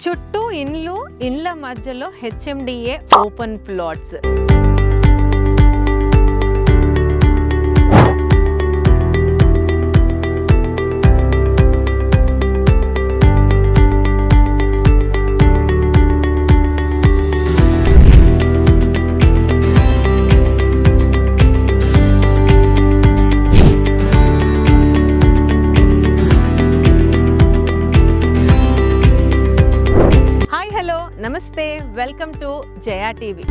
చుట్టూ ఇండ్ల మధ్యలో హెచ్ఎండిఏ ఓపెన్ ప్లాట్స్. నమస్తే, వెల్కమ్ టు జయా టీవీ.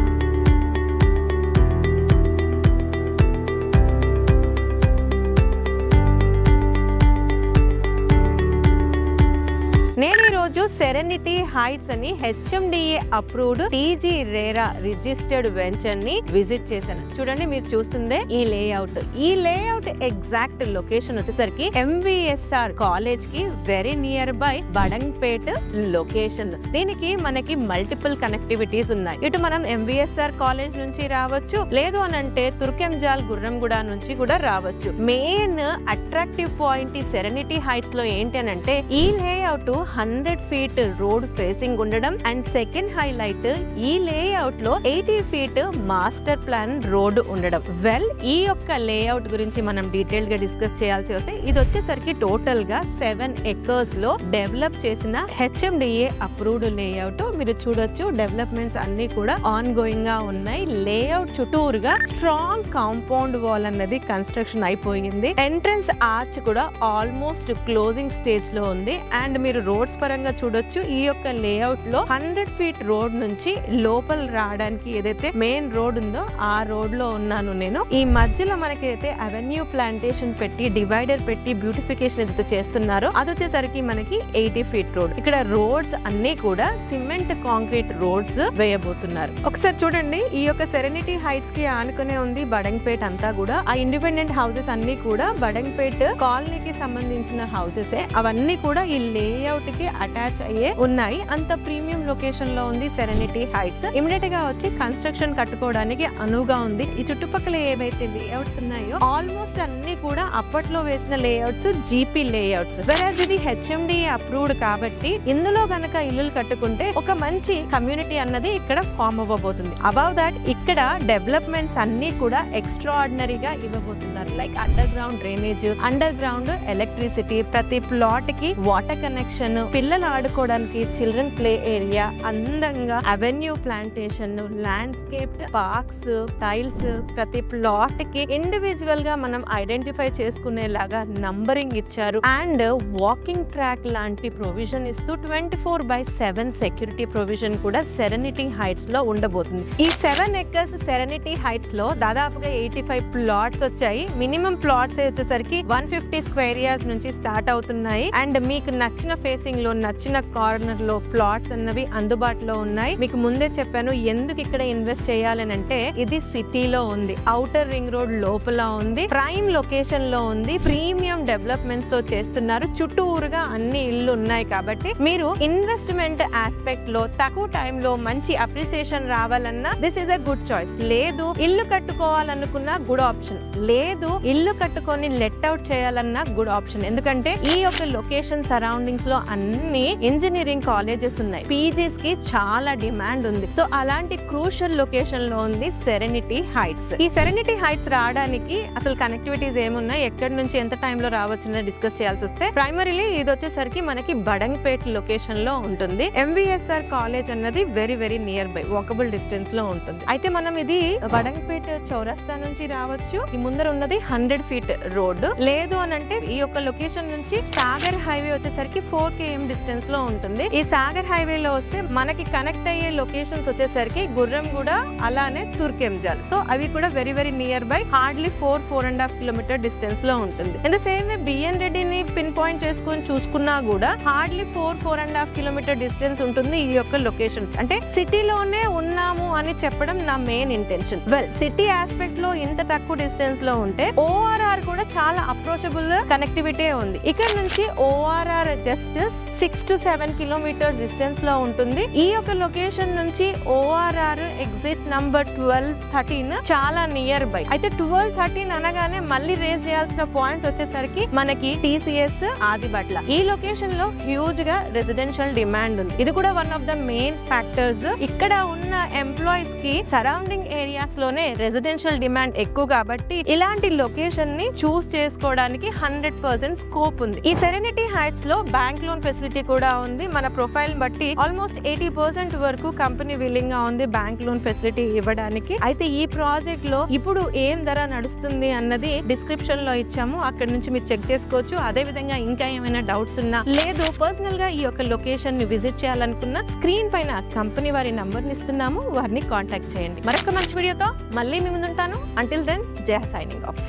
నేను ఈరోజు సెరెనిటీ హైట్స్ అని HMDA approved TG RERA registered venture ని విజిట్ చేశాను. చూడండి, మీరు చూస్తుందే ఈ లేఅవుట్ ఎగ్జాక్ట్ లొకేషన్ వచ్చేసరికి ఎంవిఎస్ఆర్ కాలేజ్ కి very near by Badangpet location. దీనికి మనకి మల్టిపుల్ కనెక్టివిటీస్ ఉన్నాయి. ఇటు మనం ఎంవిఎస్ఆర్ కాలేజ్ నుంచి రావచ్చు, లేదు అని అంటే తుర్కెంజాల్ గుర్రంగూడ నుంచి కూడా రావచ్చు. మెయిన్ అట్రాక్టివ్ పాయింట్ ఈ సెరెనిటీ హైట్స్ లో ఏంటి అని అంటే ఈ లేఅవుట్ 100 feet రోడ్ ఫేసింగ్ ఉండడం అండ్ సెకండ్ హైలైట్ ఈ లేఅవుట్ లో 80 feet మాస్టర్ ప్లాన్ రోడ్ ఉండడం. వెల్, ఈ యొక్క లేఅవుట్ గురించి మనం డీటెయిల్ గా డిస్కస్ చేయాల్సి వస్తే ఇది వచ్చేసరికి టోటల్ గా 7 acres లో డెవలప్ చేసిన హెచ్ఎండిఏ అప్రూవ్డ్ లేఅవుట్. మీరు చూడొచ్చు, డెవలప్మెంట్స్ అన్ని కూడా ఆన్ గోయింగ్ గా ఉన్నాయి. లేఅవుట్ చుట్టూరుగా స్ట్రాంగ్ కాంపౌండ్ వాల్ అన్నది కన్స్ట్రక్షన్ అయిపోయింది. ఎంట్రన్స్ ఆర్చ్ కూడా ఆల్మోస్ట్ క్లోజింగ్ స్టేజ్ లో ఉంది. అండ్ మీరు రోడ్స్ పరంగా చూడొచ్చు, ఈ యొక్క లేఅవుట్ లో 100 feet రోడ్ నుంచి లోపల రావడానికి ఏదైతే మెయిన్ రోడ్ ఉందో ఆ రోడ్ లో ఉన్నాను నేను. ఈ మధ్యలో మనకి అయితే అవెన్యూ ప్లాంటేషన్ పెట్టి డివైడర్ పెట్టి బ్యూటిఫికేషన్ ఏదైతే చేస్తున్నారో అది వచ్చేసరికి మనకి 80 feet రోడ్. ఇక్కడ రోడ్స్ అన్ని కూడా సిమెంట్ కాంక్రీట్ రోడ్స్ వేయబోతున్నారు. ఒకసారి చూడండి, ఈ యొక్క సెరెనిటీ హైట్స్ కి ఆనుకునే ఉంది బడంగ్పేట్ అంతా కూడా. ఆ ఇండిపెండెంట్ హౌసెస్ అన్ని కూడా బడంగ్పేట్ కాలనీకి సంబంధించిన హౌసెస్. అవన్నీ కూడా ఈ లేఅవుట్ కి అటాచ్ అయ్యే ఉన్నాయి. అంత ప్రీమియం లొకేషన్ లో ఉంది సెరెనిటీ హైట్స్. ఇమిడియట్ గా వచ్చి కన్స్ట్రక్షన్ కట్టుకోవడానికి అనువుగా ఉంది. ఈ చుట్టుపక్కల ఏవైతే లేఅవుట్స్ ఉన్నాయో ఆల్మోస్ట్ అన్ని కూడా అప్పట్లో వేసిన లేఅవుట్స్ జీపీ లేఅవుట్స్. వెరాజ్ ఇది హెచ్ఎండిఏ అప్రూవ్డ్ కాబట్టి ఇందులో గనక ఇల్లులు కట్టుకుంటే ఒక మంచి కమ్యూనిటీ అన్నది ఇక్కడ ఫామ్ అవ్వబోతుంది. అబౌవ్ దాట్ ఇక్కడ డెవలప్మెంట్స్ అన్ని కూడా ఎక్స్ట్రాఆర్డినరీగా ఇవ్వబోతున్నారు. Like under ground drainage, under ground electricity, ప్రతి ప్లాట్ కి వాటర్ కనెక్షన్, పిల్లలు ఆడుకోవడానికి చిల్డ్రన్ ప్లే ఏరియా, అందంగా avenue plantation, landscaped parks, tiles, ప్రతి ప్లాట్ కి ఇండివిజువల్ గా మనం ఐడెంటిఫై చేసుకునేలాగా నంబరింగ్ ఇచ్చారు. అండ్ వాకింగ్ ట్రాక్ లాంటి ప్రొవిజన్ ఇస్తూ 24/7 సెక్యూరిటీ ప్రొవిజన్ కూడా సెరెనిటీ హైట్స్ లో ఉండబోతుంది. ఈ 7 acres సెరెనిటీ హైట్స్ లో దాదాపుగా 85 ప్లాట్స్ వచ్చాయి. మినిమం ప్లాట్స్ వచ్చేసరికి 150 square yards నుంచి స్టార్ట్ అవుతున్నాయి. అండ్ మీకు నచ్చిన ఫేసింగ్ లో నచ్చిన కార్నర్ లో ప్లాట్స్ అన్నవి అందుబాటులో ఉన్నాయి. మీకు ముందే చెప్పాను ఎందుకు ఇక్కడ ఇన్వెస్ట్ చేయాలని అంటే ఇది సిటీలో ఉంది, ఔటర్ రింగ్ రోడ్ లోపల ఉంది, ప్రైమ్ లొకేషన్ లో ఉంది, ప్రీమియం డెవలప్మెంట్స్ తో చేస్తున్నారు, చుట్టూరుగా అన్ని ఇల్లు ఉన్నాయి. కాబట్టి మీరు ఇన్వెస్ట్మెంట్ ఆస్పెక్ట్ లో తక్కువ టైం లో మంచి అప్రిసియేషన్ రావాలన్నా this is a good choice. లేదు ఇల్లు కట్టుకోవాలనుకున్నా గుడ్ ఆప్షన్, లేదు ఇల్లు కట్టుకొని లెట్ అవుట్ చేయాలన్నా గుడ్ ఆప్షన్. ఎందుకంటే ఈ యొక్క లొకేషన్ సరౌండింగ్స్ లో అన్ని ఇంజనీరింగ్ కాలేజెస్ ఉన్నాయి, పీజీస్ కి చాలా డిమాండ్ ఉంది. సో అలాంటి క్రూషియల్ లొకేషన్ లో ఉంది సెరెనిటీ హైట్స్. ఈ సెరెనిటీ హైట్స్ రావడానికి అసలు కనెక్టివిటీస్ ఏమున్నాయి, ఎక్కడి నుంచి ఎంత టైంలో రావచ్చు డిస్కస్ చేయాల్సి వస్తే ప్రైమరీలీ ఇది వచ్చేసరికి మనకి బడంగ్పేట్ లొకేషన్ లో ఉంటుంది. ఎంవిఎస్ఆర్ కాలేజ్ అన్నది very very near by, walkable distance లో ఉంటుంది. అయితే మనం ఇది బడంగ్పేట్ చౌరస్తా నుంచి రావచ్చు. ఈ ముందర ఉన్నది 100 feet రోడ్. లేదు అని అంటే ఈ యొక్క లొకేషన్ నుంచి సాగర్ హైవే వచ్చేసరికి 4 km డిస్టెన్స్ లో ఉంటుంది. ఈ సాగర్ హైవే లో వస్తే మనకి కనెక్ట్ అయ్యే లొకేషన్స్ వచ్చేసరికి గుర్రంగూడ అలానే తుర్కెంజాల్. సో అవి కూడా very very near by, hardly 4.5 kilometer distance లో ఉంటుంది. In the same way BN రెడ్డిని పిన్ పాయింట్ చేసుకొని చూసుకున్నా కూడా హార్డ్లీ 4.5 kilometer డిస్టెన్స్ ఉంటుంది ఈ యొక్క లొకేషన్. అంటే సిటీలోనే ఉన్నాము అని చెప్పడం నా main intention. Well, city aspect లో ఇంత తక్కువ డిస్టెన్స్ లో ఉంటే ఓఆర్ఆర్ కూడా చాలా అప్రోచబుల్ కనెక్టివిటీ ఉంది. ఇక్కడ నుంచి ORR just 6 6 to 7 kilometre distance లో ఉంటుంది. ఈ యొక్క లొకేషన్ నుంచి ORR ఎగ్జిట్ నంబర్ 1213 చాలా నియర్ బై. అయితే 1213 అనగానే మళ్ళీ రేజ్ చేయాల్సిన పాయింట్స్ వచ్చేసరికి మనకి TCS ఆదిబట్ల. ఈ లొకేషన్ లో హ్యూజ్ గా రెసిడెన్షియల్ డిమాండ్ ఉంది. ఇది కూడా one of the main factors. ఇక్కడ ఉన్న ఎంప్లాయీస్ కి సరౌండింగ్ ఏరియాస్ లోనే రెసిడెన్షియల్ డిమాండ్ ఎక్కువ కాబట్టి ఇలాంటి లొకేషన్ ని చూస్ చేసుకోవడానికి 100% స్కోప్ ఉంది. ఈ సెరెనిటీ హైట్స్ లో బ్యాంక్ లోన్ ఫెసిలిటీ కూడా ఉంది. మన ప్రొఫైల్ బట్టి ఆల్మోస్ట్ 80% వరకు కంపెనీ విల్లింగ్ గా ఉంది బ్యాంక్ లోన్ ఫెసిలిటీ ఇవ్వడానికి. అయితే ఈ ప్రాజెక్ట్ లో ఇప్పుడు ఏం ధర నడుస్తుంది అన్నది డిస్క్రిప్షన్ లో ఇచ్చాము, అక్కడ నుంచి మీరు చెక్ చేసుకోవచ్చు. అదే విధంగా ఇంకా ఏమైనా డౌట్స్ ఉన్నా లేదు పర్సనల్ గా ఈ యొక్క లొకేషన్ ని విజిట్ చేయాలనుకున్న స్క్రీన్ పైన కంపెనీ వారి నంబర్ ని ఇస్తున్నాము, వారిని కాంటాక్ట్ చేయండి. మరొక మంచి వీడియోతో మళ్ళీ మీ ముందుంటాను. అంటిల్ దెన్ జయ సైనింగ్ ఆఫ్.